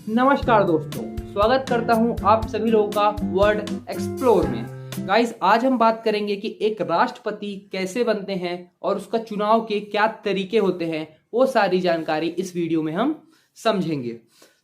नमस्कार दोस्तों, स्वागत करता हूं आप सभी लोगों का वर्ल्ड एक्सप्लोर में। गाइस, आज हम बात करेंगे कि एक राष्ट्रपति कैसे बनते हैं और उसका चुनाव के क्या तरीके होते हैं। वो सारी जानकारी इस वीडियो में हम समझेंगे।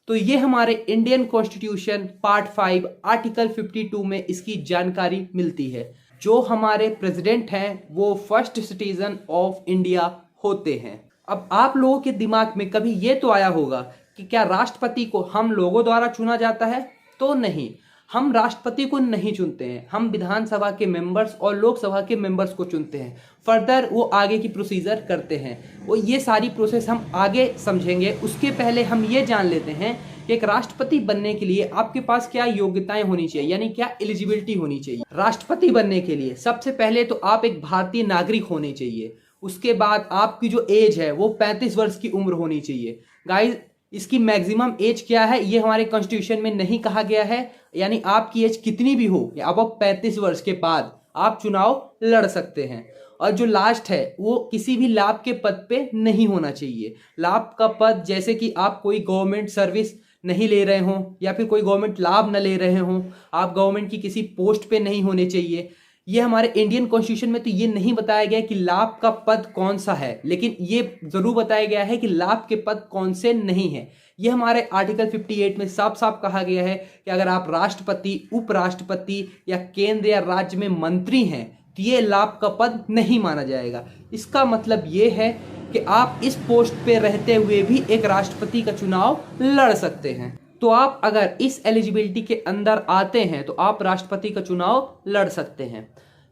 तो ये हमारे इंडियन कॉन्स्टिट्यूशन पार्ट 5 आर्टिकल 52 में इसकी जानकारी मिलती है। जो हमारे प्रेसिडेंट हैं वो फर्स्ट सिटीजन ऑफ इंडिया होते हैं। अब आप लोगों के दिमाग में कभी ये तो आया होगा कि क्या राष्ट्रपति को हम लोगों द्वारा चुना जाता है? तो नहीं, हम राष्ट्रपति को नहीं चुनते हैं, हम विधानसभा के मेंबर्स और लोकसभा के मेंबर्स को चुनते हैं। फर्दर वो आगे की प्रोसीजर करते हैं, वो ये सारी प्रोसेस हम आगे समझेंगे। उसके पहले हम ये जान लेते हैं कि एक राष्ट्रपति बनने के लिए आपके पास क्या योग्यताएं होनी चाहिए, यानी क्या एलिजिबिलिटी होनी चाहिए। राष्ट्रपति बनने के लिए सबसे पहले तो आप एक भारतीय नागरिक होने चाहिए। उसके बाद आपकी जो एज है वो 35 वर्ष की उम्र होनी चाहिए। गाइस, इसकी मैक्सिमम एज क्या है ये हमारे कॉन्स्टिट्यूशन में नहीं कहा गया है, यानी आपकी एज कितनी भी हो, अब 35 वर्ष के बाद आप चुनाव लड़ सकते हैं। और जो लास्ट है वो किसी भी लाभ के पद पे नहीं होना चाहिए। लाभ का पद जैसे कि आप कोई गवर्नमेंट सर्विस नहीं ले रहे हो या फिर कोई गवर्नमेंट लाभ न ले रहे हो, आप गवर्नमेंट की किसी पोस्ट पे नहीं होने चाहिए। ये हमारे इंडियन कॉन्स्टिट्यूशन में तो ये नहीं बताया गया कि लाभ का पद कौन सा है, लेकिन ये जरूर बताया गया है कि लाभ के पद कौन से नहीं है। ये हमारे आर्टिकल 58 में साफ साफ कहा गया है कि अगर आप राष्ट्रपति, उपराष्ट्रपति या केंद्र या राज्य में मंत्री हैं तो ये लाभ का पद नहीं माना जाएगा। इसका मतलब ये है कि आप इस पोस्ट पे रहते हुए भी एक राष्ट्रपति का चुनाव लड़ सकते हैं। तो आप अगर इस एलिजिबिलिटी के अंदर आते हैं तो आप राष्ट्रपति का चुनाव लड़ सकते हैं।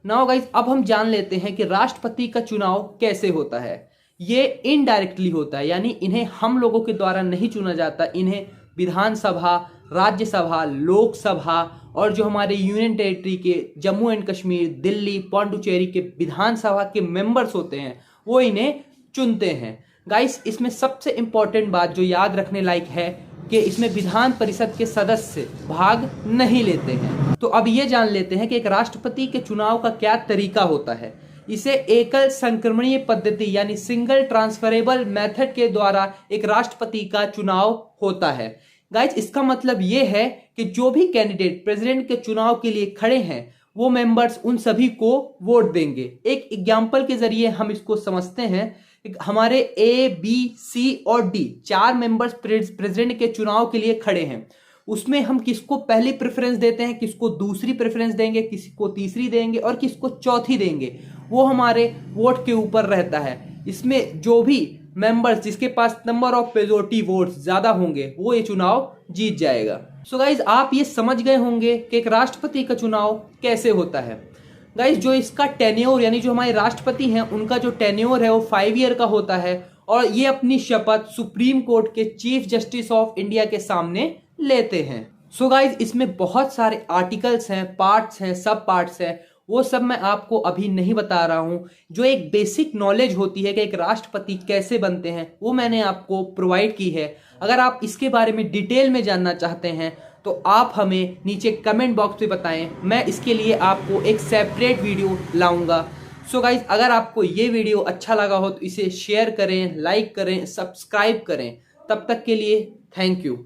नाउ गाइस, अब हम जान लेते हैं कि राष्ट्रपति का चुनाव कैसे होता है। ये इनडायरेक्टली होता है, यानी इन्हें हम लोगों के द्वारा नहीं चुना जाता। इन्हें विधानसभा, राज्यसभा, लोकसभा और जो हमारे यूनियन टेरिटरी के जम्मू एंड कश्मीर, दिल्ली, पौंडुचेरी के विधानसभा के मेंबर्स होते हैं, वो इन्हें चुनते हैं। गाइस, इसमें सबसे इंपॉर्टेंट बात जो याद रखने लायक है कि इसमें विधान परिषद के सदस्य भाग नहीं लेते हैं। तो अब ये जान लेते हैं कि एक राष्ट्रपति के चुनाव का क्या तरीका होता है। इसे एकल संक्रमणीय पद्धति यानी सिंगल ट्रांसफरेबल मेथड के द्वारा एक राष्ट्रपति का चुनाव होता है। गाइस, इसका मतलब ये है कि जो भी कैंडिडेट प्रेसिडेंट के चुनाव के लिए खड़े हैं वो मेंबर्स उन सभी को वोट देंगे। एक एग्जाम्पल के जरिए हम इसको समझते हैं। हमारे ए, बी, सी और डी 4 मेंबर्स प्रेसिडेंट के चुनाव के लिए खड़े हैं। उसमें हम किसको पहली प्रेफरेंस देते हैं, किसको दूसरी प्रेफरेंस देंगे, किसको तीसरी देंगे और किसको चौथी देंगे, वो हमारे वोट के ऊपर रहता है। इसमें जो भी मेंबर्स जिसके पास नंबर ऑफ मेजॉरिटी वोट्स ज्यादा होंगे वो ये चुनाव जीत जाएगा। सो गाइज, आप ये समझ गए होंगे कि एक राष्ट्रपति का चुनाव कैसे होता है। गाइज, जो इसका टेन्योर यानी जो हमारे राष्ट्रपति हैं उनका जो टेन्योर है वो 5 ईयर का होता है और ये अपनी शपथ सुप्रीम कोर्ट के चीफ जस्टिस ऑफ इंडिया के सामने लेते हैं। सो गाइज, इसमें बहुत सारे आर्टिकल्स हैं, पार्ट्स हैं, सब पार्ट्स हैं, वो सब मैं आपको अभी नहीं बता रहा हूं। जो एक बेसिक नॉलेज होती है कि एक राष्ट्रपति कैसे बनते हैं वो मैंने आपको प्रोवाइड की है। अगर आप इसके बारे में डिटेल में जानना चाहते हैं तो आप हमें नीचे कमेंट बॉक्स में बताएं, मैं इसके लिए आपको एक सेपरेट वीडियो लाऊंगा। सो गाइज, अगर आपको ये वीडियो अच्छा लगा हो तो इसे शेयर करें, लाइक करें, सब्सक्राइब करें। तब तक के लिए थैंक यू।